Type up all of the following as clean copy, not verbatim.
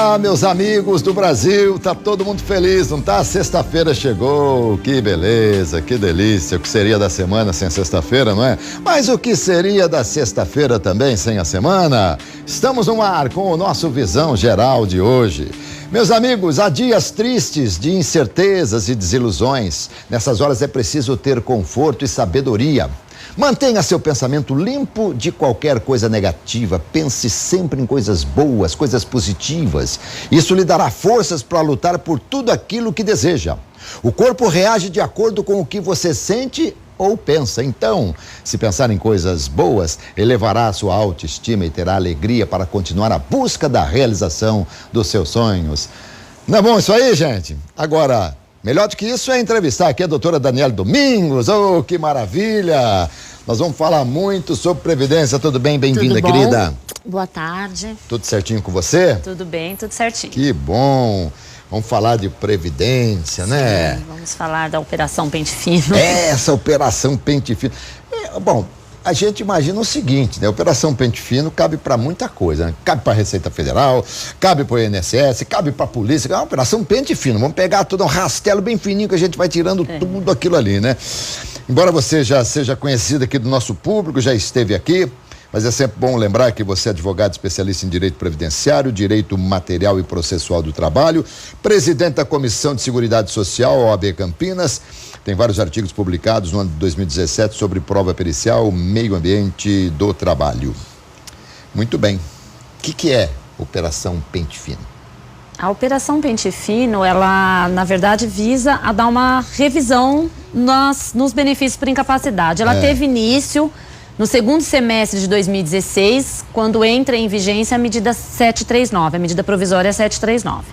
Ah, meus amigos do Brasil, tá todo mundo feliz, não tá? Sexta-feira chegou, que beleza, que delícia. O que seria da semana sem a sexta-feira, não é? Mas o que seria da sexta-feira também sem a semana? Estamos no ar com o nosso Visão Geral de hoje. Meus amigos, há dias tristes de incertezas e desilusões. Nessas horas é preciso ter conforto e sabedoria. Mantenha seu pensamento limpo de qualquer coisa negativa. Pense sempre em coisas boas, coisas positivas. Isso lhe dará forças para lutar por tudo aquilo que deseja. O corpo reage de acordo com o que você sente ou pensa. Então, se pensar em coisas boas, elevará a sua autoestima e terá alegria para continuar a busca da realização dos seus sonhos. Não é bom isso aí, gente? Agora, melhor do que isso é entrevistar aqui a doutora Daniele Domingos. Oh, que maravilha! Nós vamos falar muito sobre Previdência. Tudo bem? Bem-vinda, querida. Boa tarde. Tudo certinho com você? Tudo bem, tudo certinho. Que bom. Vamos falar de Previdência, sim, né? Vamos falar da Operação Pente Fino. Essa Operação Pente Fino. Bom, a gente imagina o seguinte, né? Operação Pente Fino cabe para muita coisa, né? Cabe para a Receita Federal, cabe para o INSS, cabe para a polícia. É uma Operação Pente Fino. Vamos pegar todo um rastelo bem fininho que a gente vai tirando tudo aquilo ali, né? Embora você já seja conhecida aqui do nosso público, já esteve aqui, mas é sempre bom lembrar que você é advogado especialista em direito previdenciário, direito material e processual do trabalho, presidente da Comissão de Seguridade Social, OAB Campinas, tem vários artigos publicados no ano de 2017 sobre prova pericial, meio ambiente do trabalho. Muito bem. O que é Operação Pente Fino? A Operação Pente Fino, ela, na verdade, visa a dar uma revisão nos benefícios por incapacidade. Ela teve início no segundo semestre de 2016, quando entra em vigência a medida 739, a medida provisória 739.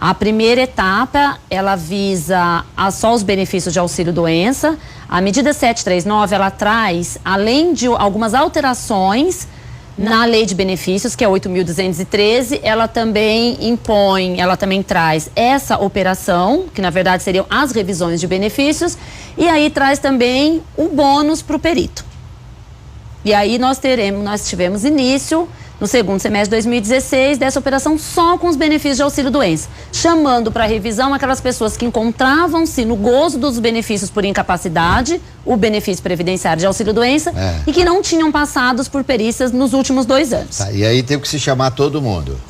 A primeira etapa, ela visa só os benefícios de auxílio-doença. A medida 739, ela traz, além de algumas alterações na lei de benefícios, que é 8.213, ela também traz essa operação, que na verdade seriam as revisões de benefícios, e aí traz também o bônus para o perito. E aí nós tivemos início no segundo semestre de 2016 dessa operação só com os benefícios de auxílio-doença, chamando para revisão aquelas pessoas que encontravam-se no gozo dos benefícios por incapacidade, o benefício previdenciário de auxílio-doença, e que não tinham passado por perícias nos últimos 2 anos. E aí teve que se chamar todo mundo.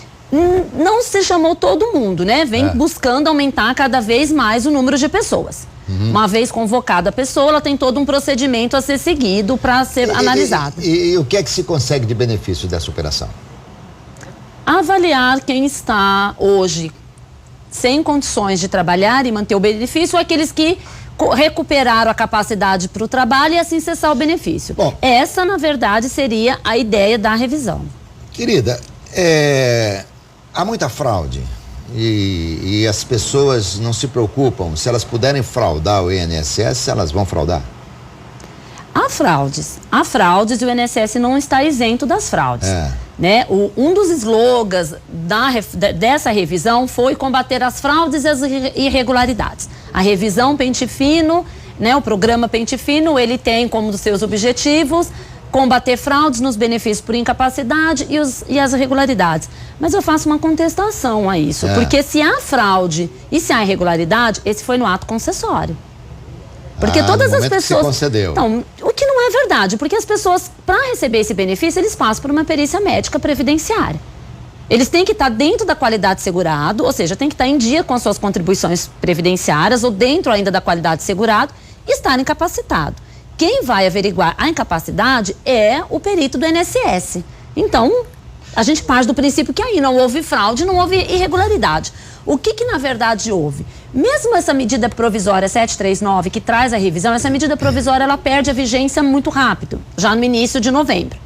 Não se chamou todo mundo, né? Vem buscando aumentar cada vez mais o número de pessoas. Uma vez convocada a pessoa, ela tem todo um procedimento a ser seguido para ser analisado. E o que é que se consegue de benefício dessa operação? Avaliar quem está hoje sem condições de trabalhar e manter o benefício, ou aqueles que recuperaram a capacidade para o trabalho e assim cessar o benefício. Bom, essa, na verdade, seria a ideia da revisão. Querida, há muita fraude. E as pessoas não se preocupam. Se elas puderem fraudar o INSS, elas vão fraudar? Há fraudes e o INSS não está isento das fraudes. Né? Um dos slogans dessa revisão foi combater as fraudes e as irregularidades. A revisão Pente Fino, né, o programa Pente Fino, ele tem como dos seus objetivos combater fraudes nos benefícios por incapacidade e as irregularidades. Mas eu faço uma contestação a isso, porque se há fraude e se há irregularidade, esse foi no ato concessório. Porque todas as pessoas... Que concedeu. Então, o que não é verdade, porque as pessoas, para receber esse benefício, eles passam por uma perícia médica previdenciária. Eles têm que estar dentro da qualidade segurado, ou seja, tem que estar em dia com as suas contribuições previdenciárias ou dentro ainda da qualidade segurado e estar incapacitado. Quem vai averiguar a incapacidade é o perito do INSS. Então, a gente parte do princípio que aí não houve fraude, não houve irregularidade. O que na verdade houve? Mesmo essa medida provisória 739, que traz a revisão, essa medida provisória ela perde a vigência muito rápido, já no início de novembro.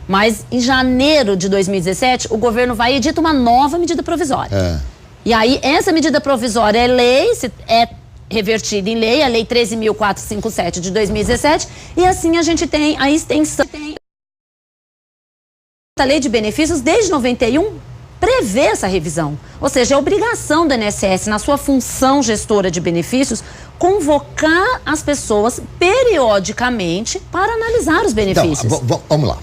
Mas em janeiro de 2017, o governo vai editar uma nova medida provisória. E aí, essa medida provisória é lei, é revertida em lei, a Lei 13.457 de 2017, e assim a gente tem a extensão da Lei de Benefícios desde 91, prevê essa revisão. Ou seja, é obrigação do INSS, na sua função gestora de benefícios, convocar as pessoas periodicamente para analisar os benefícios. Então, vamos lá.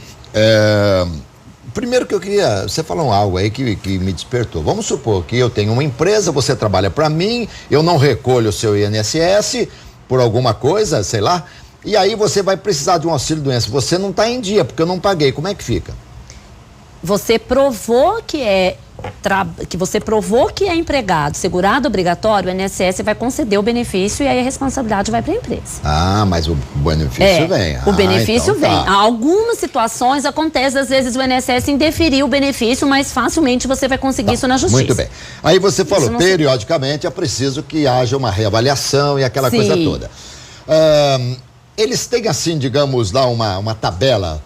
primeiro que eu queria, você falou algo aí que me despertou. Vamos supor que eu tenho uma empresa, você trabalha para mim, eu não recolho o seu INSS por alguma coisa, sei lá, e aí você vai precisar de um auxílio-doença. Você não está em dia, porque eu não paguei. Como é que fica? Você provou que você provou que é empregado, segurado obrigatório, o INSS vai conceder o benefício e aí a responsabilidade vai para a empresa. Ah, mas o benefício vem. O benefício então vem. tá. Algumas situações acontece, às vezes o INSS indeferir o benefício, mas facilmente você vai conseguir isso na justiça. Muito bem. Aí você falou, periodicamente é preciso que haja uma reavaliação e aquela Sim. coisa toda. Eles têm assim, digamos, lá uma tabela,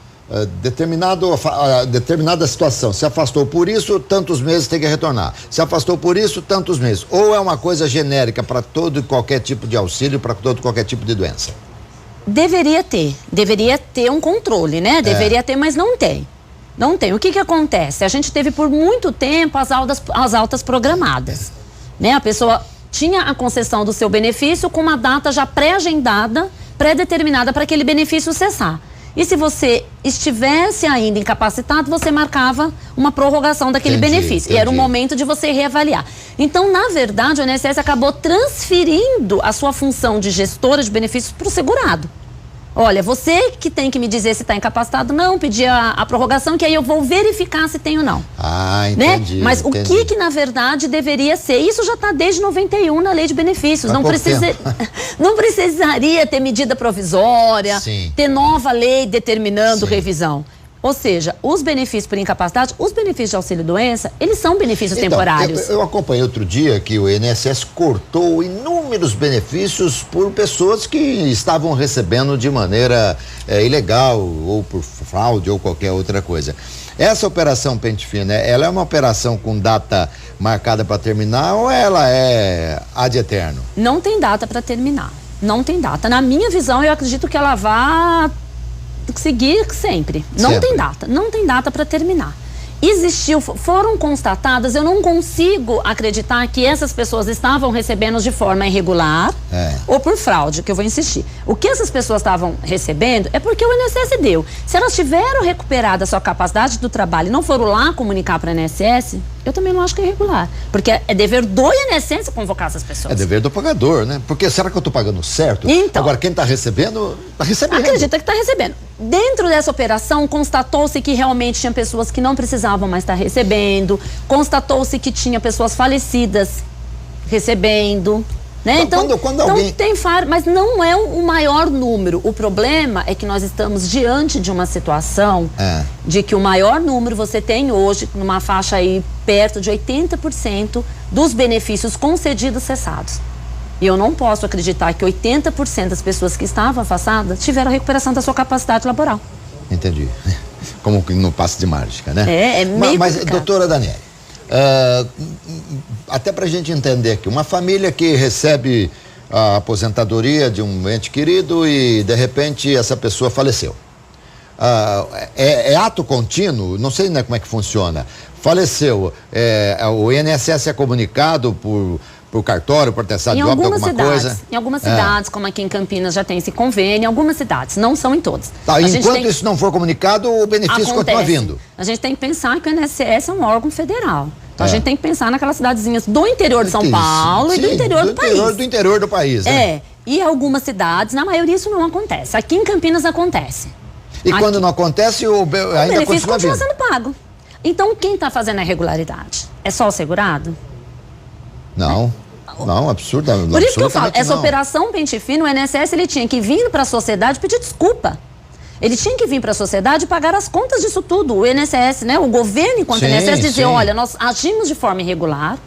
determinada situação, se afastou por isso, tantos meses tem que retornar, se afastou por isso, tantos meses, ou é uma coisa genérica para todo e qualquer tipo de auxílio, para todo e qualquer tipo de doença? Deveria ter um controle, né? Deveria ter, mas não tem. Não tem. O que acontece? A gente teve por muito tempo as altas programadas, né? A pessoa tinha a concessão do seu benefício com uma data já pré-agendada, pré-determinada para aquele benefício cessar. E se você estivesse ainda incapacitado, você marcava uma prorrogação daquele benefício. E era o momento de você reavaliar. Então, na verdade, o INSS acabou transferindo a sua função de gestora de benefícios para o segurado. Olha, você que tem que me dizer se está incapacitado, não, pedir a prorrogação, que aí eu vou verificar se tem ou não. Ah, entendi. Né? Mas o que na verdade deveria ser? Isso já está desde 91 na lei de benefícios. Não precisaria ter medida provisória, Sim. ter nova lei determinando Sim. revisão. Ou seja, os benefícios por incapacidade, os benefícios de auxílio-doença, eles são benefícios temporários. Eu acompanhei outro dia que o INSS cortou inúmeros benefícios por pessoas que estavam recebendo de maneira ilegal, ou por fraude, ou qualquer outra coisa. Essa operação Pente Fino, ela é uma operação com data marcada para terminar ou ela é ad eterno? Não tem data para terminar. Não tem data. Na minha visão, eu acredito que ela vá seguir sempre. Não tem data para terminar. Foram constatadas, eu não consigo acreditar que essas pessoas estavam recebendo de forma irregular ou por fraude, que eu vou insistir. O que essas pessoas estavam recebendo é porque o INSS deu. Se elas tiveram recuperado a sua capacidade do trabalho e não foram lá comunicar para o INSS, eu também não acho que é irregular. Porque é dever do INSS convocar essas pessoas. É dever do pagador, né? Porque será que eu estou pagando certo? Então, agora, quem está recebendo, está recebendo. Acredita que está recebendo. Dentro dessa operação, constatou-se que realmente tinha pessoas que não precisavam mais estar recebendo, constatou-se que tinha pessoas falecidas recebendo, né? Então alguém... tem mas não é o maior número. O problema é que nós estamos diante de uma situação de que o maior número você tem hoje, numa faixa aí perto de 80% dos benefícios concedidos cessados. E eu não posso acreditar que 80% das pessoas que estavam afastadas tiveram a recuperação da sua capacidade laboral. Entendi. Como no passe de mágica, né? É meio Mas, complicado. doutora Daniele, até pra gente entender aqui, uma família que recebe a aposentadoria de um ente querido e, de repente, essa pessoa faleceu. É ato contínuo? Não sei, né, como é que funciona. Faleceu, o INSS é comunicado por cartório, por atestado de óbito, alguma coisa? Em algumas cidades, como aqui em Campinas já tem esse convênio, em algumas cidades, não são em todas. Tá, enquanto isso não for comunicado, o benefício continua vindo. A gente tem que pensar que o INSS é um órgão federal. Então a gente tem que pensar naquelas cidadezinhas do interior de São Paulo e do interior do país. Do interior do país, né? E algumas cidades, na maioria isso não acontece. Aqui em Campinas acontece. E quando não acontece, ainda benefício continua vindo. sendo pago. Então quem está fazendo a irregularidade? É só o segurado? Não, absurda. Por isso que eu falo, essa operação Pente Fino, o INSS ele tinha que vir para a sociedade pedir desculpa. Ele tinha que vir para a sociedade e pagar as contas disso tudo. O INSS, né? O governo, enquanto INSS, dizer, olha, nós agimos de forma irregular,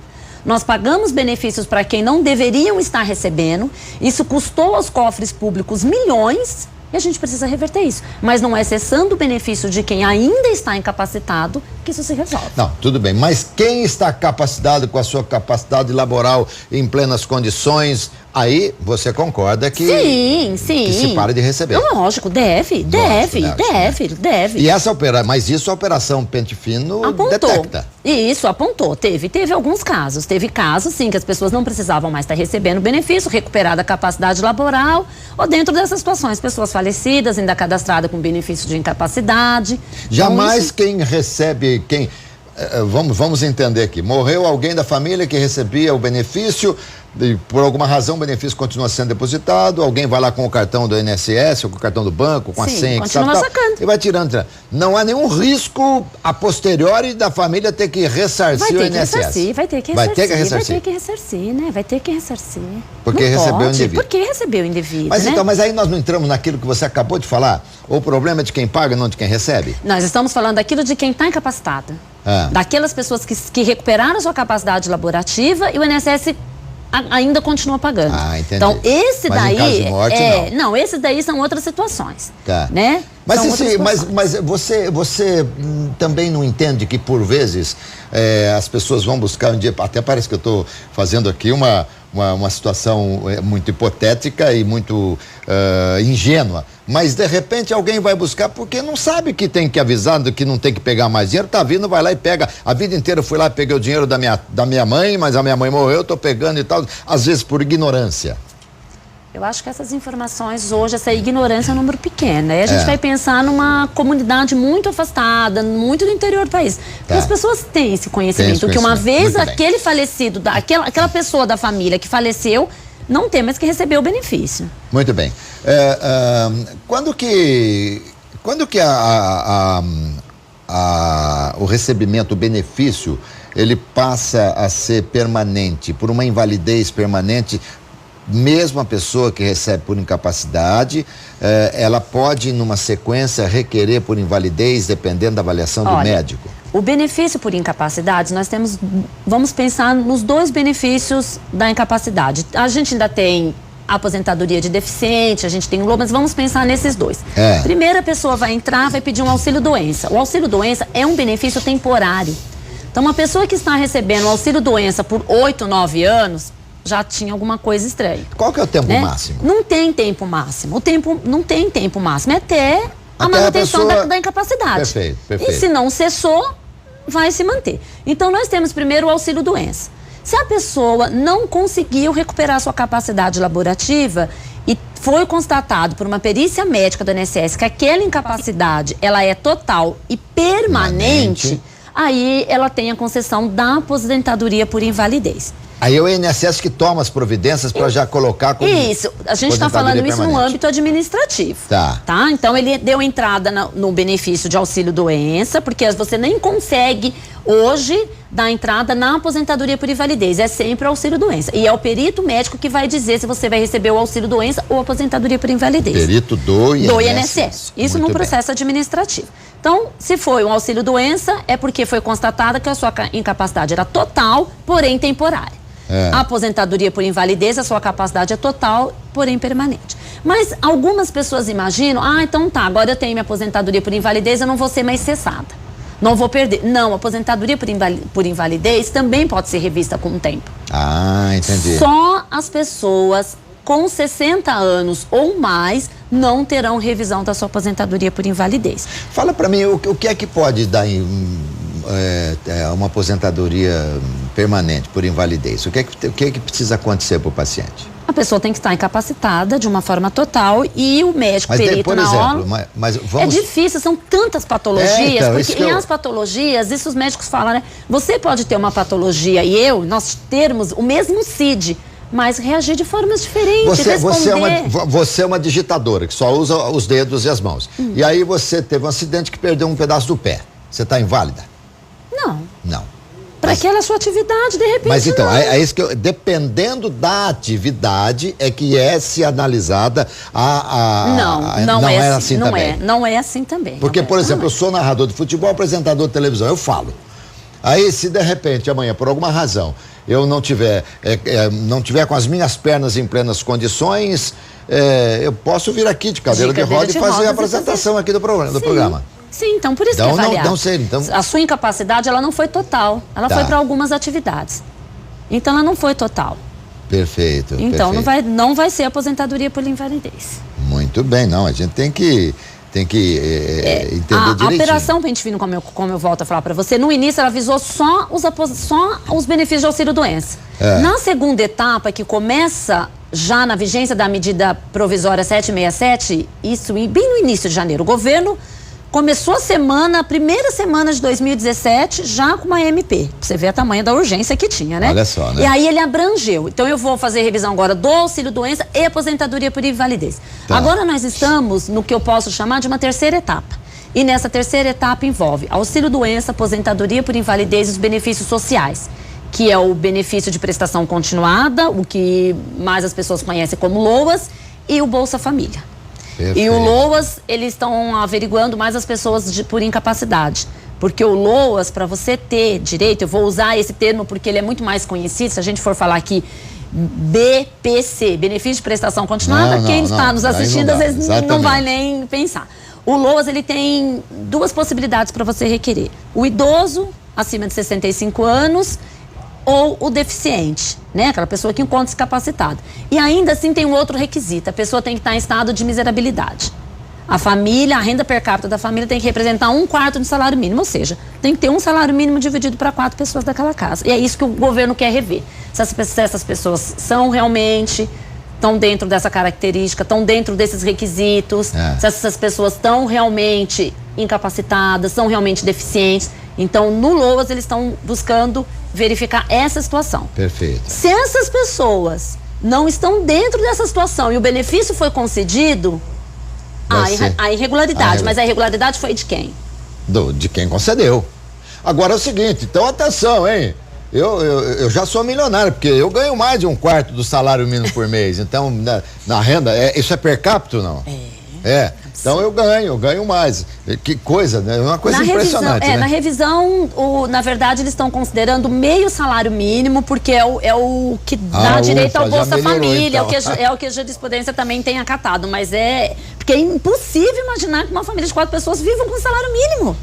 nós pagamos benefícios para quem não deveriam estar recebendo, isso custou aos cofres públicos milhões e a gente precisa reverter isso. Mas não é cessando o benefício de quem ainda está incapacitado que isso se resolve. Não, tudo bem, mas quem está capacitado com a sua capacidade laboral em plenas condições, Aí você concorda que, sim. que se pare de receber. Lógico, deve. E mas isso a Operação Pente Fino apontou. Detecta. Isso, apontou. Teve alguns casos. Teve casos, sim, que as pessoas não precisavam mais estar recebendo benefício, recuperada a capacidade laboral, ou dentro dessas situações, pessoas falecidas, ainda cadastradas com benefício de incapacidade. Jamais quem recebe, vamos entender aqui, morreu alguém da família que recebia o benefício, e por alguma razão o benefício continua sendo depositado, alguém vai lá com o cartão do INSS, ou com o cartão do banco, com a senha, continua sacando. E vai tirando. Não há nenhum risco a posteriori da família ter que ressarcir o INSS. Vai ter que ressarcir, né? Vai ter que ressarcir. Porque recebeu o indevido. Porque recebeu o indevido, mas né? então, mas aí nós não entramos naquilo que você acabou de falar? O problema é de quem paga, não de quem recebe? Nós estamos falando daquilo de quem está incapacitado. Daquelas pessoas que recuperaram sua capacidade laborativa e o INSS ainda continua pagando. Entendi. Então, esse mas daí. Em caso de morte, não, esses daí são outras situações. Tá. Né? Mas você também não entende que, por vezes, as pessoas vão buscar um dia. Até parece que eu estou fazendo aqui uma situação muito hipotética e muito ingênua. Mas, de repente, alguém vai buscar porque não sabe que tem que avisar, que não tem que pegar mais dinheiro. Tá vindo, vai lá e pega. A vida inteira eu fui lá e peguei o dinheiro da minha mãe, mas a minha mãe morreu, eu tô pegando e tal. Às vezes por ignorância. Eu acho que essas informações hoje, essa ignorância é um número pequeno. Aí a gente vai pensar numa comunidade muito afastada, muito do interior do país. Porque as pessoas têm esse conhecimento, que uma vez aquele falecido, aquela pessoa da família que faleceu, não tem mais que receber o benefício. Muito bem. Quando que o recebimento, o benefício, ele passa a ser permanente, por uma invalidez permanente? Mesmo a pessoa que recebe por incapacidade, ela pode, numa sequência, requerer por invalidez, dependendo da avaliação do médico? O benefício por incapacidade, vamos pensar nos dois benefícios da incapacidade. A gente ainda tem a aposentadoria de deficiente, a gente tem o LOA, mas vamos pensar nesses dois. Primeiro, a pessoa vai entrar, vai pedir um auxílio-doença. O auxílio-doença é um benefício temporário. Então, uma pessoa que está recebendo o auxílio-doença por 8, 9 anos, já tinha alguma coisa estranha. Qual que é o tempo máximo? Não tem tempo máximo. Não tem tempo máximo. É até a manutenção da incapacidade. Perfeito. E se não cessou, vai se manter. Então, nós temos primeiro o auxílio-doença. Se a pessoa não conseguiu recuperar sua capacidade laborativa e foi constatado por uma perícia médica do INSS que aquela incapacidade ela é total e permanente, aí ela tem a concessão da aposentadoria por invalidez. Aí é o INSS que toma as providências para já colocar como... Isso, a gente está falando isso no âmbito administrativo. Tá. Então, ele deu entrada no benefício de auxílio-doença, porque você nem consegue hoje dar entrada na aposentadoria por invalidez. É sempre o auxílio-doença. E é o perito médico que vai dizer se você vai receber o auxílio-doença ou aposentadoria por invalidez. Perito do INSS. Isso num processo administrativo. Então, se foi um auxílio-doença, é porque foi constatada que a sua incapacidade era total, porém temporária. A aposentadoria por invalidez, a sua capacidade é total, porém permanente. Mas algumas pessoas imaginam, então tá, agora eu tenho minha aposentadoria por invalidez, eu não vou ser mais cessada. Não vou perder. Não, a aposentadoria por invalidez também pode ser revista com o tempo. Entendi. Só as pessoas com 60 anos ou mais não terão revisão da sua aposentadoria por invalidez. Fala pra mim, o que é que pode dar uma aposentadoria permanente por invalidez? O que é que precisa acontecer para o paciente? A pessoa tem que estar incapacitada de uma forma total e o médico perito na hora. Mas vamos... É difícil, são tantas patologias, porque as patologias, isso os médicos falam, né? Você pode ter uma patologia e nós termos o mesmo CID, mas reagir de formas diferentes, você é uma digitadora que só usa os dedos e as mãos. E aí você teve um acidente que perdeu um pedaço do pé. Você está inválida? Não. Para aquela sua atividade, de repente. Mas então, é isso que dependendo da atividade, é que se analisada não é assim também. Não é assim também. Porque, por exemplo, eu sou narrador de futebol, apresentador de televisão, eu falo. Aí, se de repente, amanhã, por alguma razão, eu não tiver com as minhas pernas em plenas condições, eu posso vir aqui de cadeira de roda e fazer a apresentação aqui do programa. Sim, então por isso que é avaliado. Não sei, então... A sua incapacidade, ela não foi total. Ela foi para algumas atividades. Então, ela não foi total. Perfeito. Então, perfeito. não vai ser aposentadoria por invalidez. Muito bem, não, a gente tem que entender direitinho. A Operação Pente Fino, como eu volto a falar para você, no início ela visou só os benefícios de auxílio-doença. Na segunda etapa, que começa já na vigência da medida provisória 767, isso bem no início de janeiro, o governo começou a primeira semana de 2017, já com uma MP. Você vê a tamanho da urgência que tinha, né? Olha só, né? E aí ele abrangeu. Então eu vou fazer revisão agora do auxílio-doença e aposentadoria por invalidez. Tá. Agora nós estamos no que eu posso chamar de uma terceira etapa. E nessa terceira etapa envolve auxílio-doença, aposentadoria por invalidez e os benefícios sociais, que é o benefício de prestação continuada, o que mais as pessoas conhecem como LOAS, e o Bolsa Família. Perfeito. E o LOAS, eles estão averiguando mais as pessoas por incapacidade. Porque o LOAS, para você ter direito, eu vou usar esse termo porque ele é muito mais conhecido, se a gente for falar aqui, BPC, Benefício de Prestação Continuada, quem está nos assistindo às vezes não vai nem pensar. O LOAS, ele tem duas possibilidades para você requerer. O idoso, acima de 65 anos, ou o deficiente, né? Aquela pessoa que encontra-se capacitada. E ainda assim tem um outro requisito, a pessoa tem que estar em estado de miserabilidade. A família, a renda per capita da família tem que representar 1/4 do salário mínimo, ou seja, tem que ter um salário mínimo dividido para 4 pessoas daquela casa. E é isso que o governo quer rever. Se essas pessoas são realmente, estão dentro dessa característica, estão dentro desses requisitos, se essas pessoas estão realmente incapacitadas, são realmente deficientes. Então, no LOAS, eles estão buscando verificar essa situação. Perfeito. Se essas pessoas não estão dentro dessa situação e o benefício foi concedido, há irregularidade. Mas a irregularidade foi de quem? De quem concedeu. Agora é o seguinte, então atenção, hein? Eu já sou milionário, porque eu ganho mais de 1/4 do salário mínimo por mês. Então, na renda, isso é per capita ou não? Então eu ganho mais. Que coisa, né? É uma coisa impressionante, né? Na revisão, na verdade, eles estão considerando meio salário mínimo, porque é o que dá direito ao Bolsa Família, então. É o que a jurisprudência também tem acatado, mas porque é impossível imaginar que uma família de 4 pessoas vivam com salário mínimo.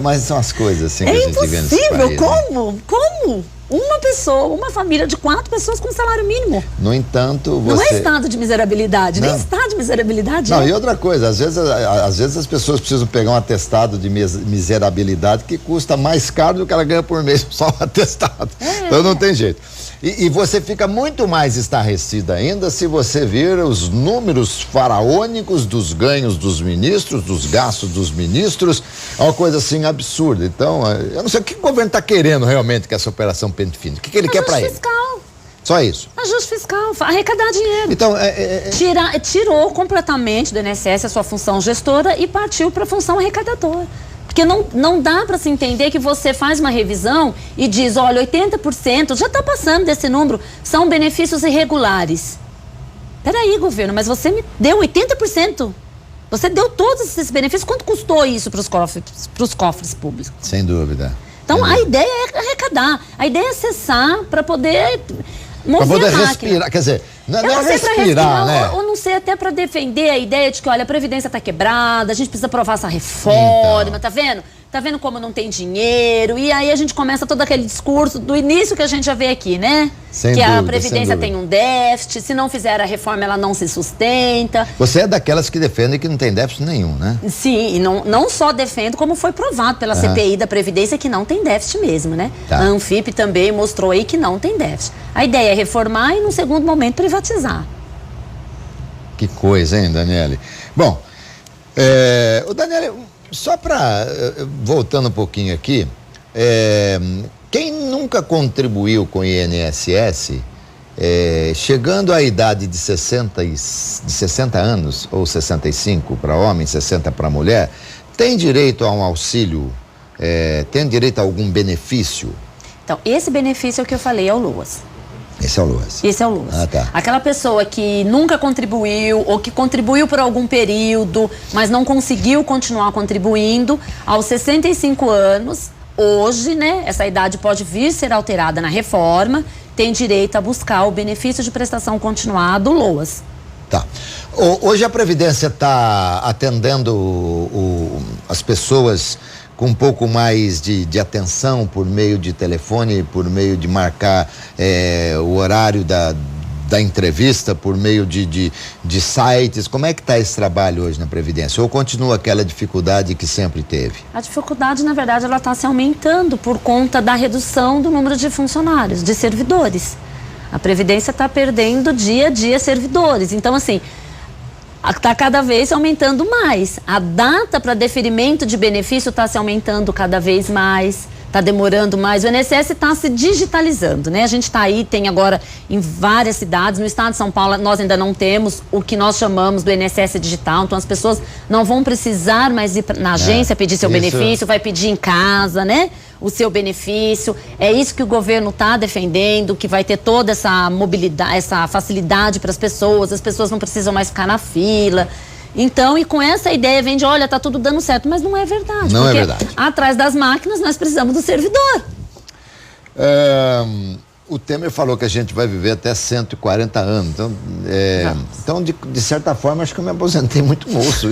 Mas são as coisas assim que a gente vê nesse país. É impossível, como? Uma pessoa, uma família de 4 pessoas com salário mínimo. No entanto, Não é estado de miserabilidade, nem estado de miserabilidade. Não, e outra coisa, às vezes as pessoas precisam pegar um atestado de miserabilidade que custa mais caro do que ela ganha por mês, só um atestado. Então não tem jeito. E você fica muito mais estarrecida ainda se você vir os números faraônicos dos ganhos dos ministros, dos gastos dos ministros, é uma coisa assim absurda. Então, eu não sei o que o governo está querendo realmente com essa operação Pente Fino. O que ele quer para ele? Ajuste fiscal. Só isso? Ajuste fiscal, arrecadar dinheiro. Então, tirou completamente do INSS a sua função gestora e partiu para a função arrecadadora. Porque não dá para se entender que você faz uma revisão e diz, olha, 80%, já está passando desse número, são benefícios irregulares. Peraí, governo, mas você me deu 80%. Você deu todos esses benefícios. Quanto custou isso para os cofres públicos? Sem dúvida. Então, a ideia é arrecadar. A ideia é acessar para poder mover pra poder a máquina. Respirar, quer dizer, não não é sei respirar, né? Ou não sei, até para defender a ideia de que, olha, a Previdência está quebrada, a gente precisa aprovar essa reforma, então. tá vendo? Tá vendo como não tem dinheiro? E aí a gente começa todo aquele discurso do início que a gente já vê aqui, né? Sem que dúvida, a Previdência tem um déficit, se não fizer a reforma ela não se sustenta. Você é daquelas que defendem que não tem déficit nenhum, né? Sim, e não só defendo, como foi provado pela CPI da Previdência que não tem déficit mesmo, né? Tá. A Anfip também mostrou aí que não tem déficit. A ideia é reformar e, num segundo momento, privatizar. Que coisa, hein, Daniele? Bom, o Daniele, só para voltando um pouquinho aqui, quem nunca contribuiu com o INSS, chegando à idade de 60 anos, ou 65 para homem, 60 para mulher, tem direito a um auxílio, tem direito a algum benefício? Então, esse benefício é o que eu falei, é o LOAS. Esse é o LOAS. Esse é o LOAS. Ah, tá. Aquela pessoa que nunca contribuiu ou que contribuiu por algum período, mas não conseguiu continuar contribuindo, aos 65 anos, hoje, né, essa idade pode vir ser alterada na reforma, tem direito a buscar o benefício de prestação continuada, o LOAS. Tá. Hoje a Previdência está atendendo as pessoas com um pouco mais de atenção por meio de telefone, por meio de marcar o horário da entrevista, por meio de sites? Como é que está esse trabalho hoje na Previdência? Ou continua aquela dificuldade que sempre teve? A dificuldade, na verdade, ela está se aumentando por conta da redução do número de funcionários, de servidores. A Previdência está perdendo dia a dia servidores. Então, assim, está cada vez aumentando mais. A data para deferimento de benefício está se aumentando cada vez mais. Está demorando mais. O INSS está se digitalizando, né? A gente está aí, tem agora em várias cidades. No estado de São Paulo, nós ainda não temos o que nós chamamos do INSS digital. Então, as pessoas não vão precisar mais ir na agência pedir seu benefício, vai pedir em casa, né? O seu benefício. É isso que o governo está defendendo, que vai ter toda essa mobilidade, essa facilidade para as pessoas não precisam mais ficar na fila. Então, e com essa ideia vem de, olha, tá tudo dando certo, mas não é verdade. Não porque é verdade. Atrás das máquinas nós precisamos do servidor. O Temer falou que a gente vai viver até 140 anos. Então, de certa forma, acho que eu me aposentei muito moço.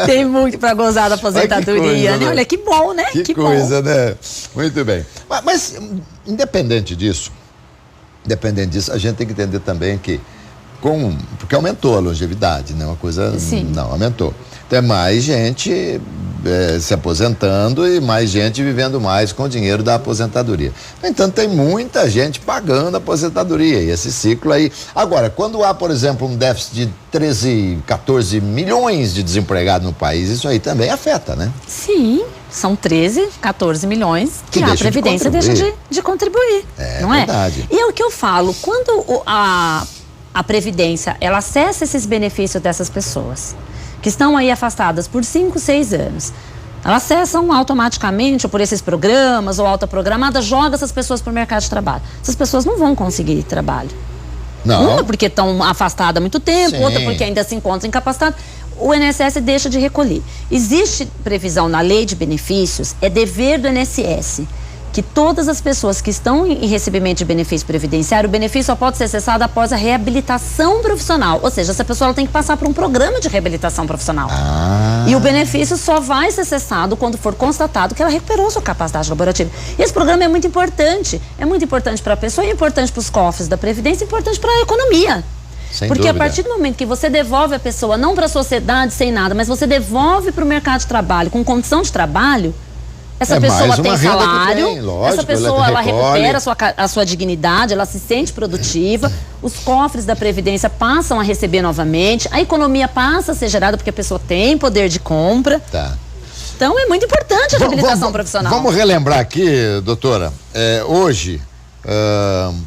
Tem muito para gozar da aposentadoria, coisa, né? Olha, que bom, né? Que coisa, bom. Né? Muito bem. Mas independente disso, a gente tem que entender também que porque aumentou a longevidade, né? Uma coisa, sim, não, aumentou. Tem mais gente se aposentando e mais gente vivendo mais com o dinheiro da aposentadoria. No entanto, tem muita gente pagando a aposentadoria e esse ciclo aí. Agora, quando há, por exemplo, um déficit de 13, 14 milhões de desempregados no país, isso aí também afeta, né? Sim, são 13, 14 milhões que a Previdência deixa de contribuir, não é? Verdade. E é o que eu falo, quando a Previdência, ela acessa esses benefícios dessas pessoas que estão aí afastadas por 5, 6 anos. Elas acessam automaticamente, ou por esses programas, ou autoprogramada, joga essas pessoas para o mercado de trabalho. Essas pessoas não vão conseguir trabalho. Não. Uma porque estão afastadas há muito tempo, sim, outra porque ainda se encontram incapacitadas. O INSS deixa de recolher. Existe previsão na lei de benefícios, é dever do INSS que todas as pessoas que estão em recebimento de benefício previdenciário, o benefício só pode ser cessado após a reabilitação profissional. Ou seja, essa pessoa ela tem que passar por um programa de reabilitação profissional. E o benefício só vai ser cessado quando for constatado que ela recuperou sua capacidade laborativa. E esse programa é muito importante. É muito importante para a pessoa, é importante para os cofres da Previdência, é importante para a economia. Sem Porque dúvida. A partir do momento que você devolve a pessoa, não para a sociedade sem nada, mas você devolve para o mercado de trabalho com condição de trabalho, essa pessoa tem salário, lógico, essa pessoa ela recupera a sua dignidade, ela se sente produtiva, os cofres da Previdência passam a receber novamente, a economia passa a ser gerada porque a pessoa tem poder de compra. Tá. Então é muito importante a reabilitação profissional. Vamos relembrar aqui, doutora, hoje,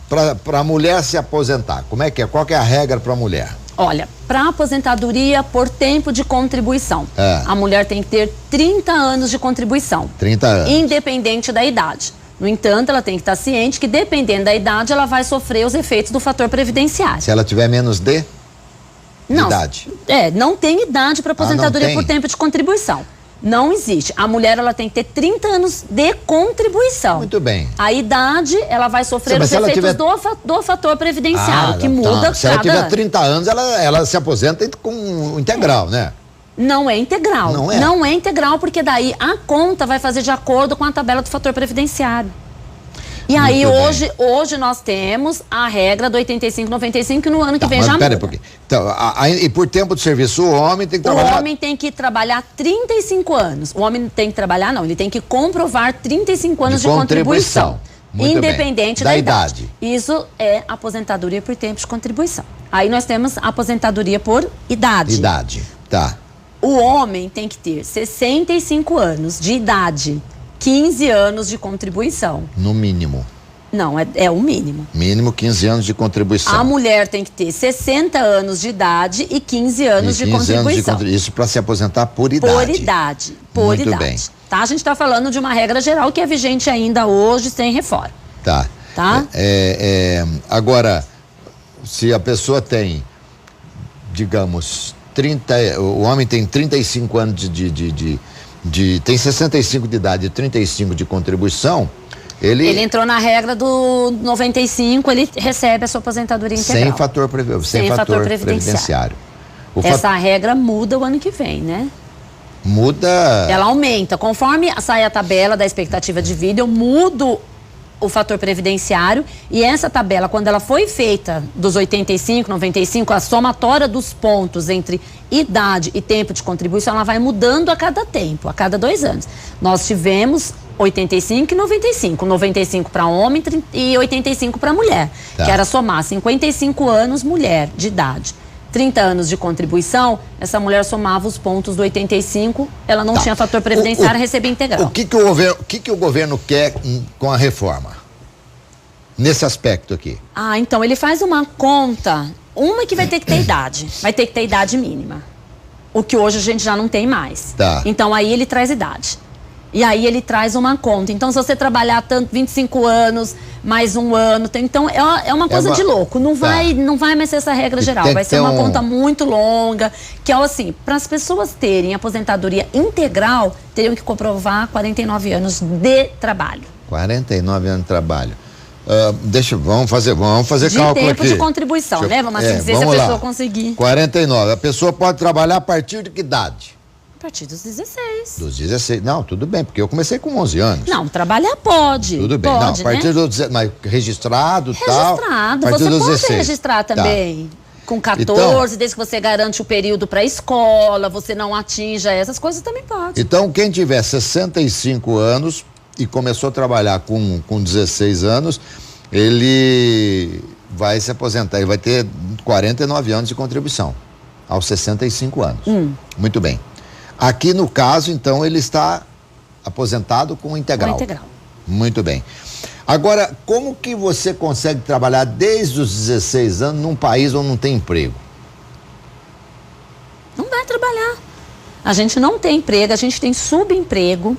para a mulher se aposentar, como é que é? Qual que é a regra para a mulher? Olha, para aposentadoria por tempo de contribuição, a mulher tem que ter 30 anos de contribuição. 30 anos. Independente da idade. No entanto, ela tem que estar ciente que, dependendo da idade, ela vai sofrer os efeitos do fator previdenciário. Se ela tiver menos de idade? Não tem idade para aposentadoria por tempo de contribuição. Não existe. A mulher ela tem que ter 30 anos de contribuição. Muito bem. A idade, ela vai sofrer os efeitos do fator previdenciário, que muda Se ela tiver 30 anos, ela se aposenta com integral, né? Não é integral. Não é integral, porque daí a conta vai fazer de acordo com a tabela do fator previdenciário. E aí, hoje nós temos a regra do 85-95, que no ano que vem já muda. Então, e por tempo de serviço, o homem tem que trabalhar... O homem tem que trabalhar 35 anos. O homem tem que trabalhar, não, ele tem que comprovar 35 anos de contribuição. Independente da idade. Isso é aposentadoria por tempo de contribuição. Aí nós temos aposentadoria por idade. Idade, tá. O homem tem que ter 65 anos de idade. 15 anos de contribuição. No mínimo. Não, é o mínimo. Mínimo 15 anos de contribuição. A mulher tem que ter 60 anos de idade e 15 anos de contribuição. Isso para se aposentar por idade. Por idade. Bem. Tá? A gente está falando de uma regra geral que é vigente ainda hoje, sem reforma. Tá. Agora, se a pessoa tem, digamos, o homem tem 35 anos tem 65 de idade e 35 de contribuição, ele entrou na regra do 95, ele recebe a sua aposentadoria integral. Sem fator previdenciário. Essa regra muda o ano que vem, né? Muda. Ela aumenta. Conforme sai a tabela da expectativa de vida, eu mudo o fator previdenciário, e essa tabela, quando ela foi feita dos 85, 95, a somatória dos pontos entre idade e tempo de contribuição, ela vai mudando a cada tempo, a cada 2 anos. Nós tivemos 85 e 95, 95 para homem e 85 para mulher, que era somar 55 anos mulher de idade. 30 anos de contribuição, essa mulher somava os pontos do 85, ela não tinha fator previdenciário, recebia integral. O que o governo quer com a reforma? Nesse aspecto aqui. Então ele faz uma conta, uma que vai ter que ter idade, vai ter que ter idade mínima. O que hoje a gente já não tem mais. Então aí ele traz idade. E aí ele traz uma conta. Então, se você trabalhar tanto 25 anos, mais 1 ano, então é uma coisa de louco. Não vai mais ser essa regra geral. Vai ser uma conta muito longa, que é assim, para as pessoas terem aposentadoria integral, teriam que comprovar 49 anos de trabalho. 49 anos de trabalho. Vamos fazer cálculo aqui. De tempo de contribuição, né? Vamos assim dizer, se a pessoa conseguir. 49. A pessoa pode trabalhar a partir de que idade? A partir dos 16. Dos 16. Não, tudo bem, porque eu comecei com 11 anos. Não, trabalhar pode. Tudo bem. Pode, não, a partir dos 16, mas registrado, tal. Registrado. Você pode 16. Registrar também. Com 14, então, desde que você garante o período para a escola, você não atinja essas coisas, também pode. Então, quem tiver 65 anos e começou a trabalhar com 16 anos, ele vai se aposentar, ele vai ter 49 anos de contribuição, aos 65 anos. Muito bem. Aqui no caso, então, ele está aposentado com integral. Com integral. Muito bem. Agora, como que você consegue trabalhar desde os 16 anos num país onde não tem emprego? Não vai trabalhar. A gente não tem emprego, a gente tem subemprego.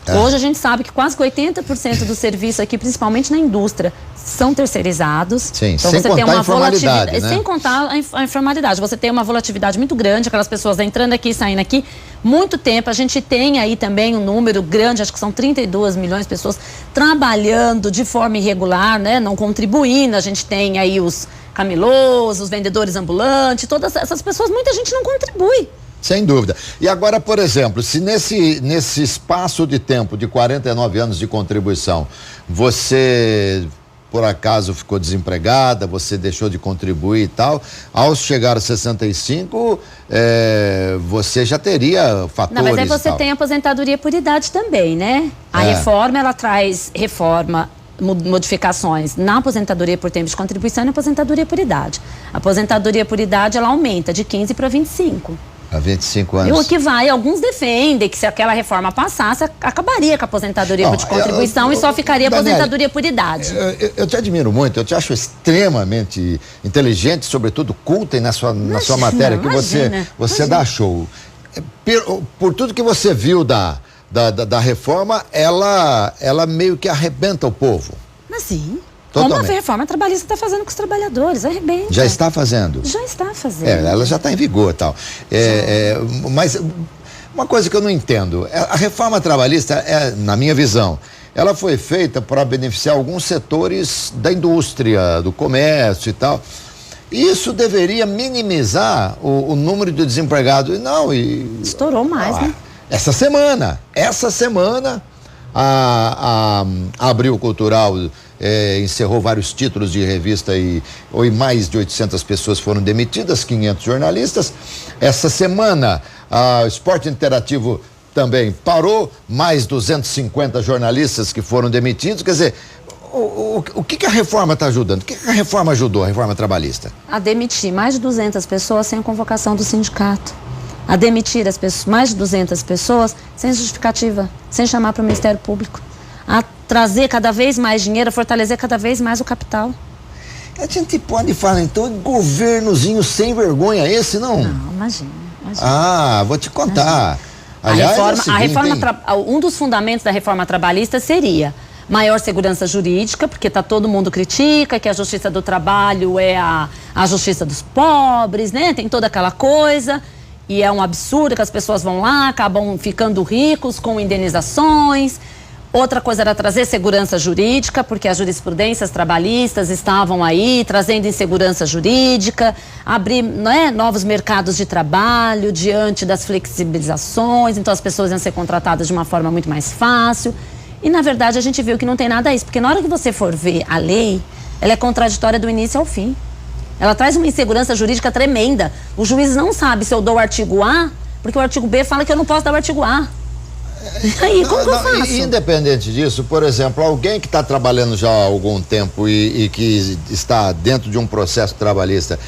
Hoje a gente sabe que quase 80% do serviço aqui, principalmente na indústria, são terceirizados. Sim, então sem você contar tem uma a informalidade, né? Sem contar a informalidade. Você tem uma volatilidade muito grande, aquelas pessoas entrando aqui e saindo aqui muito tempo. A gente tem aí também um número grande, acho que são 32 milhões de pessoas trabalhando de forma irregular, né? Não contribuindo. A gente tem aí os camelôs, os vendedores ambulantes, todas essas pessoas, muita gente não contribui. Sem dúvida. E agora, por exemplo, se nesse espaço de tempo de 49 anos de contribuição, você, por acaso, ficou desempregada, você deixou de contribuir e tal, ao chegar a 65, você já teria fatores. Não, mas aí você tem aposentadoria por idade também, né? A reforma, ela traz modificações na aposentadoria por tempo de contribuição e na aposentadoria por idade. A aposentadoria por idade, ela aumenta de 15 para 25. Há 25 anos. E o que vai, alguns defendem que se aquela reforma passasse, acabaria com a aposentadoria de contribuição e só ficaria a aposentadoria por idade. Eu te admiro muito, eu te acho extremamente inteligente, sobretudo culta na sua matéria, que você dá show. Por tudo que você viu da reforma, ela meio que arrebenta o povo. Mas sim. Totalmente. Como a reforma trabalhista está fazendo com os trabalhadores, arrebenta. Já está fazendo? Já está fazendo. Ela já está em vigor e tal. Mas uma coisa que eu não entendo, a reforma trabalhista, na minha visão, ela foi feita para beneficiar alguns setores da indústria, do comércio e tal. Isso deveria minimizar o número de desempregados. Estourou mais, né? Essa semana, a Abril Cultural encerrou vários títulos de revista e mais de 800 pessoas foram demitidas, 500 jornalistas. Essa semana, o Esporte Interativo também parou, mais 250 jornalistas que foram demitidos. Quer dizer, o que a reforma está ajudando? O que a reforma ajudou, a reforma trabalhista? A demitir mais de 200 pessoas sem convocação do sindicato. A demitir as pessoas, mais de 200 pessoas sem justificativa, sem chamar para o Ministério Público. A trazer cada vez mais dinheiro, a fortalecer cada vez mais o capital. A gente pode falar, então, governozinho sem vergonha esse, não? Não, imagina. Vou te contar. Aliás, um dos fundamentos da reforma trabalhista seria maior segurança jurídica, porque todo mundo critica que a justiça do trabalho é a justiça dos pobres, né? Tem toda aquela coisa. E é um absurdo que as pessoas vão lá, acabam ficando ricos com indenizações. Outra coisa era trazer segurança jurídica, porque as jurisprudências trabalhistas estavam aí trazendo insegurança jurídica, abrir, né, novos mercados de trabalho diante das flexibilizações, então as pessoas iam ser contratadas de uma forma muito mais fácil. E, na verdade, a gente viu que não tem nada disso, porque na hora que você for ver a lei, ela é contraditória do início ao fim. Ela traz uma insegurança jurídica tremenda. O juiz não sabe se eu dou o artigo A, porque o artigo B fala que eu não posso dar o artigo A. E aí, como que eu faço? Independente disso, por exemplo, alguém que está trabalhando já há algum tempo e que está dentro de um processo trabalhista,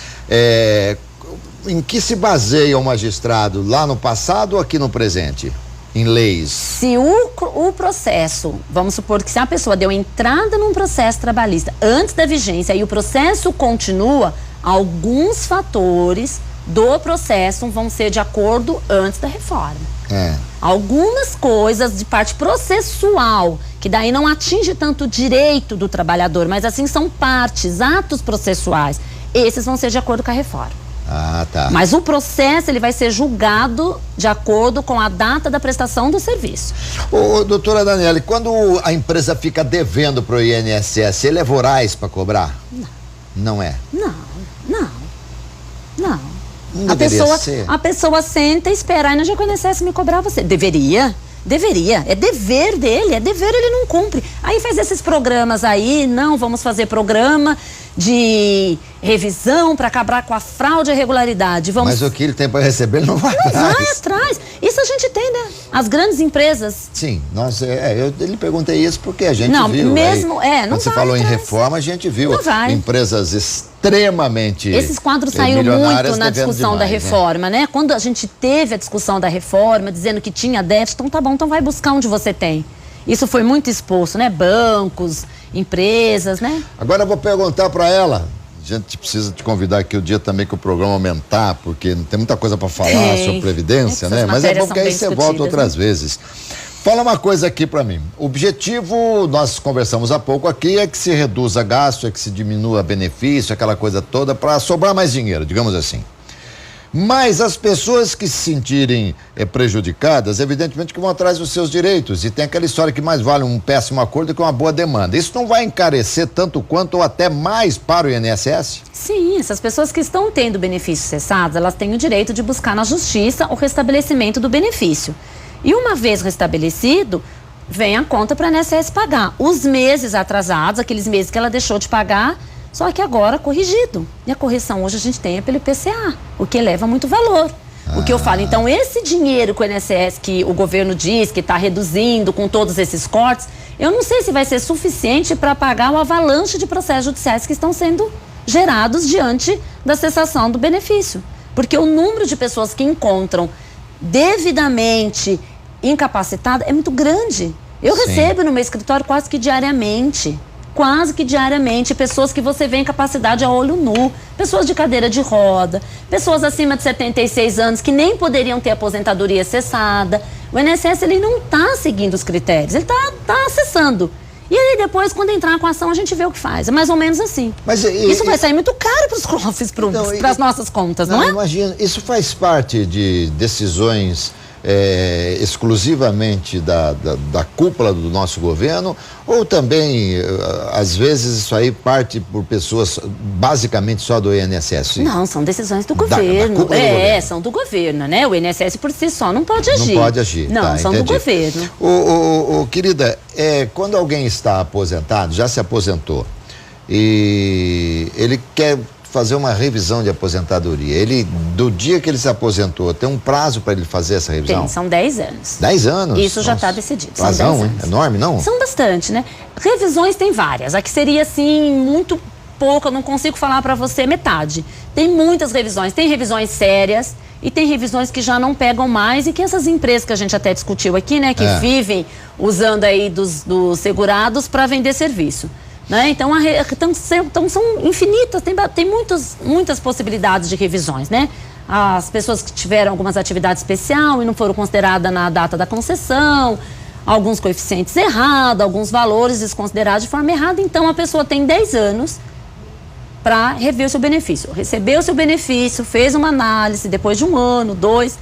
em que se baseia o magistrado, lá no passado ou aqui no presente? Em leis? Se o processo, vamos supor que se a pessoa deu entrada num processo trabalhista antes da vigência e o processo continua, alguns fatores do processo vão ser de acordo antes da reforma. Algumas coisas de parte processual, que daí não atinge tanto o direito do trabalhador, mas assim são partes, atos processuais, esses vão ser de acordo com a reforma. Ah, tá. Mas o processo, ele vai ser julgado de acordo com a data da prestação do serviço. Ô, doutora Daniele, quando a empresa fica devendo pro INSS, ele é voraz para cobrar? Não. Não é? Não. Não deveria ser. A pessoa senta e espera, aí não já conhecesse me cobrar você. Deveria. É dever dele, ele não cumpre. Aí faz esses programas aí, não, vamos fazer programa de revisão para acabar com a fraude e irregularidade. Mas o que ele tem para receber, ele não vai atrás. Não vai atrás. Isso a gente tem, né? As grandes empresas. Sim, eu lhe perguntei isso porque a gente viu. Mesmo, aí, não quando você vai falou atrás. em reforma, a gente viu Não vai. empresas extremamente Esses quadros saíram muito na discussão da reforma, né? Quando a gente teve a discussão da reforma, dizendo que tinha déficit, então tá bom, então vai buscar onde você tem. Isso foi muito exposto, né? Bancos, empresas, né? Agora eu vou perguntar para ela. A gente precisa te convidar aqui o dia também que o programa aumentar, porque não tem muita coisa para falar sobre Previdência, né? Mas é bom que aí você volta outras vezes. Fala uma coisa aqui para mim. O objetivo, nós conversamos há pouco aqui, é que se reduza gasto, é que se diminua benefício, aquela coisa toda, para sobrar mais dinheiro, digamos assim. Mas as pessoas que se sentirem prejudicadas, evidentemente que vão atrás dos seus direitos. E tem aquela história que mais vale um péssimo acordo que uma boa demanda. Isso não vai encarecer tanto quanto ou até mais para o INSS? Sim, essas pessoas que estão tendo benefícios cessados, elas têm o direito de buscar na justiça o restabelecimento do benefício. E uma vez restabelecido, vem a conta para a INSS pagar. Os meses atrasados, aqueles meses que ela deixou de pagar, só que agora corrigido. E a correção hoje a gente tem é pelo IPCA, o que eleva muito valor. O que eu falo, então esse dinheiro que o INSS, que o governo diz que está reduzindo com todos esses cortes, eu não sei se vai ser suficiente para pagar o avalanche de processos judiciais que estão sendo gerados diante da cessação do benefício. Porque o número de pessoas que encontram devidamente incapacitada é muito grande. Eu recebo no meu escritório quase que diariamente, pessoas que você vê incapacidade a olho nu, pessoas de cadeira de roda, pessoas acima de 76 anos que nem poderiam ter aposentadoria cessada. O INSS, ele não está seguindo os critérios, ele está acessando. E aí depois, quando entrar com a ação, a gente vê o que faz. É mais ou menos assim. Mas, isso vai sair muito caro para os cofres, para as nossas contas, não é? Imagina, isso faz parte de decisões exclusivamente da cúpula do nosso governo, ou também, às vezes, isso aí parte por pessoas basicamente só do INSS? Não, são decisões do governo. Da governo. São do governo, né? O INSS por si só não pode agir. Não pode agir. Não, são entendi. do governo. Querida, quando alguém está aposentado, já se aposentou, e ele quer fazer uma revisão de aposentadoria, do dia que ele se aposentou, tem um prazo para ele fazer essa revisão? Tem, são 10 anos. 10 anos? Isso já está decidido. Razão, são 10 anos. Enorme, não? São bastante, né? Revisões tem várias. A que seria, assim, muito pouco, eu não consigo falar para você metade. Tem muitas revisões. Tem revisões sérias e tem revisões que já não pegam mais e que essas empresas que a gente até discutiu aqui, né? Que vivem usando aí dos segurados para vender serviço. Né? Então são infinitas, tem muitas possibilidades de revisões, né? As pessoas que tiveram algumas atividades especiais e não foram consideradas na data da concessão, alguns coeficientes errados, alguns valores desconsiderados de forma errada, então a pessoa tem 10 anos para rever o seu benefício. Recebeu o seu benefício, fez uma análise, depois de 1 ano, 2,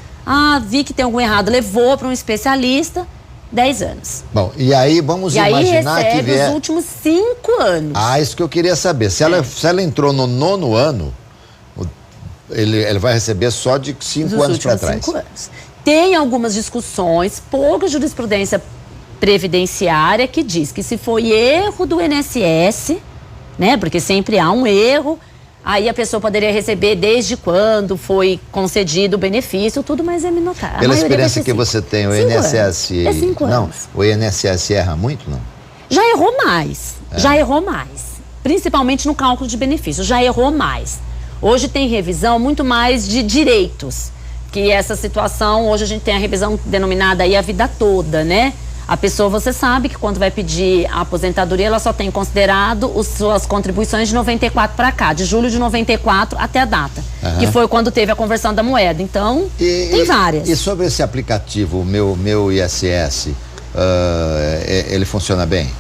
vi que tem algum errado, levou para um especialista 10 anos. Bom, e aí vamos imaginar recebe que vier... os últimos 5 anos. Ah, isso que eu queria saber. Se ela entrou no 9º ano, ele vai receber só de 5 anos para trás. 5 anos. Tem algumas discussões, pouca jurisprudência previdenciária que diz que se foi erro do INSS, né? Porque sempre há um erro, aí a pessoa poderia receber desde quando foi concedido o benefício, tudo, mas é minotário. Pela experiência que você tem, o INSS... É 5 anos. Não, o INSS erra muito, não? Já errou mais, já errou mais. Principalmente no cálculo de benefício, já errou mais. Hoje tem revisão muito mais de direitos, que essa situação, hoje a gente tem a revisão denominada aí a vida toda, né? A pessoa, você sabe que quando vai pedir a aposentadoria, ela só tem considerado suas contribuições de 94 para cá, de julho de 94 até a data, que foi quando teve a conversão da moeda. Então, tem várias. E sobre esse aplicativo, o meu ISS, ele funciona bem?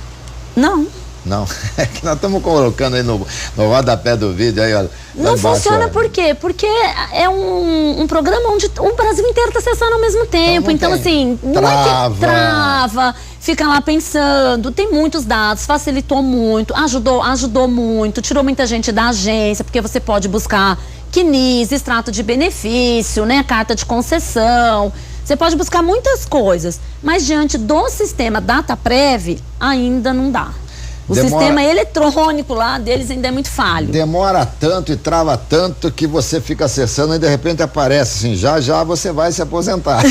Não. Não, é que nós estamos colocando aí no rodapé do vídeo aí, olha. Não funciona por quê? Porque é um programa onde o Brasil inteiro está acessando ao mesmo tempo. Então assim, não é que trava, fica lá pensando, tem muitos dados, facilitou muito, ajudou muito, tirou muita gente da agência, porque você pode buscar CNIS, extrato de benefício, né, carta de concessão. Você pode buscar muitas coisas, mas diante do sistema DataPrev, ainda não dá. O sistema eletrônico lá deles ainda é muito falho. Demora tanto e trava tanto que você fica acessando e de repente aparece assim, já você vai se aposentar.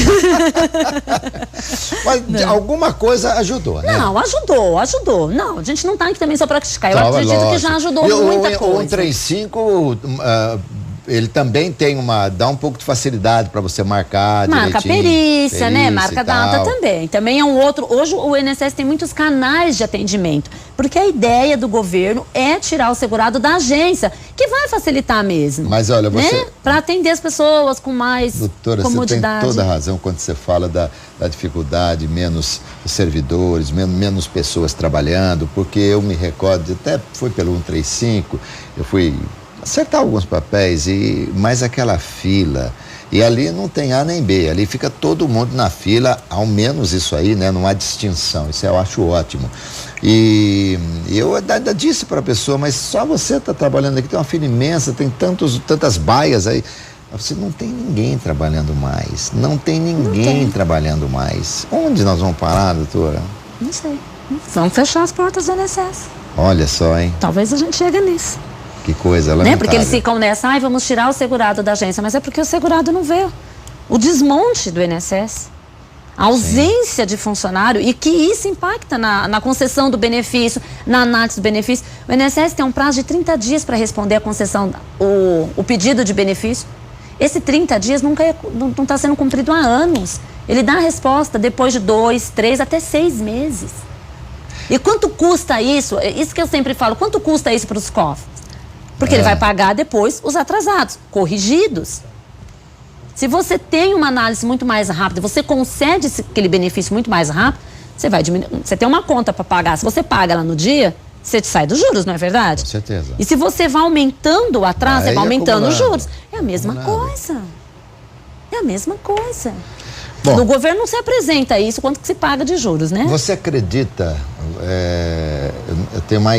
Mas alguma coisa ajudou, né? Não, ajudou. Não, a gente não tá aqui também só para criticar. Eu acredito que já ajudou muita coisa. O 135, ele também dá um pouco de facilidade para você marcar direitinho. Marca perícia, né? Marca data também. Também é um outro... Hoje o INSS tem muitos canais de atendimento, porque a ideia do governo é tirar o segurado da agência, que vai facilitar mesmo. Mas olha, você... Né? Para atender as pessoas com mais doutora, comodidade. Você tem toda a razão quando você fala da dificuldade, menos servidores, menos pessoas trabalhando, porque eu me recordo, até foi pelo 135, eu fui acertar alguns papéis, mas aquela fila, e ali não tem A nem B, ali fica todo mundo na fila, ao menos isso aí, né? Não há distinção, isso eu acho ótimo. E eu disse para a pessoa, mas só você está trabalhando aqui, tem uma fila imensa, tem tantas baias aí. Você não tem ninguém trabalhando mais, não tem trabalhando mais. Onde nós vamos parar, doutora? Não sei. Vamos fechar as portas do INSS. Olha só, hein? Talvez a gente chegue nisso. Que coisa lamentável. Né? Porque eles ficam nessa, vamos tirar o segurado da agência, mas é porque o segurado não vê o desmonte do INSS, a ausência de funcionário, e que isso impacta na concessão do benefício, na análise do benefício. O INSS tem um prazo de 30 dias para responder a concessão, o pedido de benefício. Esse 30 dias não está sendo cumprido há anos. Ele dá a resposta depois de 2, 3, até 6 meses. E quanto custa isso? Isso que eu sempre falo, quanto custa isso para os cofres? Porque ele vai pagar depois os atrasados, corrigidos. Se você tem uma análise muito mais rápida, você concede aquele benefício muito mais rápido, você vai diminuir. Você tem uma conta para pagar. Se você paga lá no dia, você sai dos juros, não é verdade? Com certeza. E se você vai aumentando o atraso, você vai aumentando os juros. É a mesma coisa. É a mesma coisa. Bom, no governo não se apresenta isso, quanto que se paga de juros, né? Você acredita,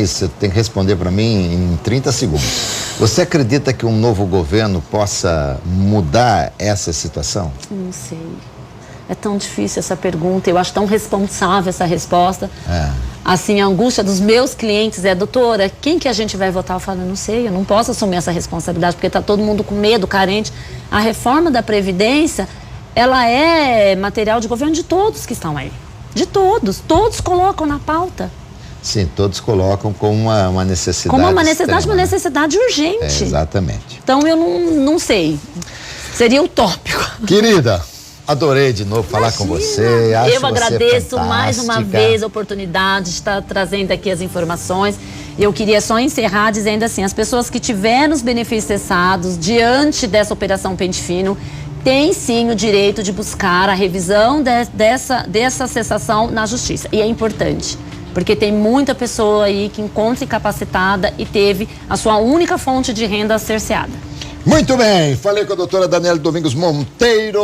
você tem que responder para mim em 30 segundos. Você acredita que um novo governo possa mudar essa situação? Não sei. É tão difícil essa pergunta, eu acho tão responsável essa resposta. Assim, a angústia dos meus clientes é, doutora, quem que a gente vai votar? Eu falo, não sei, eu não posso assumir essa responsabilidade, porque está todo mundo com medo, carente. A reforma da Previdência, ela é material de governo de todos que estão aí. De todos colocam na pauta. Sim, todos colocam como uma necessidade. Como uma necessidade, uma necessidade urgente. Exatamente. Então eu não sei. Seria utópico. Querida, adorei de novo falar com você. Eu agradeço mais uma vez a oportunidade de estar trazendo aqui as informações. Eu queria só encerrar dizendo assim, as pessoas que tiveram os benefícios cessados diante dessa operação Pente Fino, tem sim o direito de buscar a revisão dessa cessação na justiça. E é importante, porque tem muita pessoa aí que encontra incapacitada e teve a sua única fonte de renda cerceada. Muito bem, falei com a doutora Daniela Domingos Monteiro.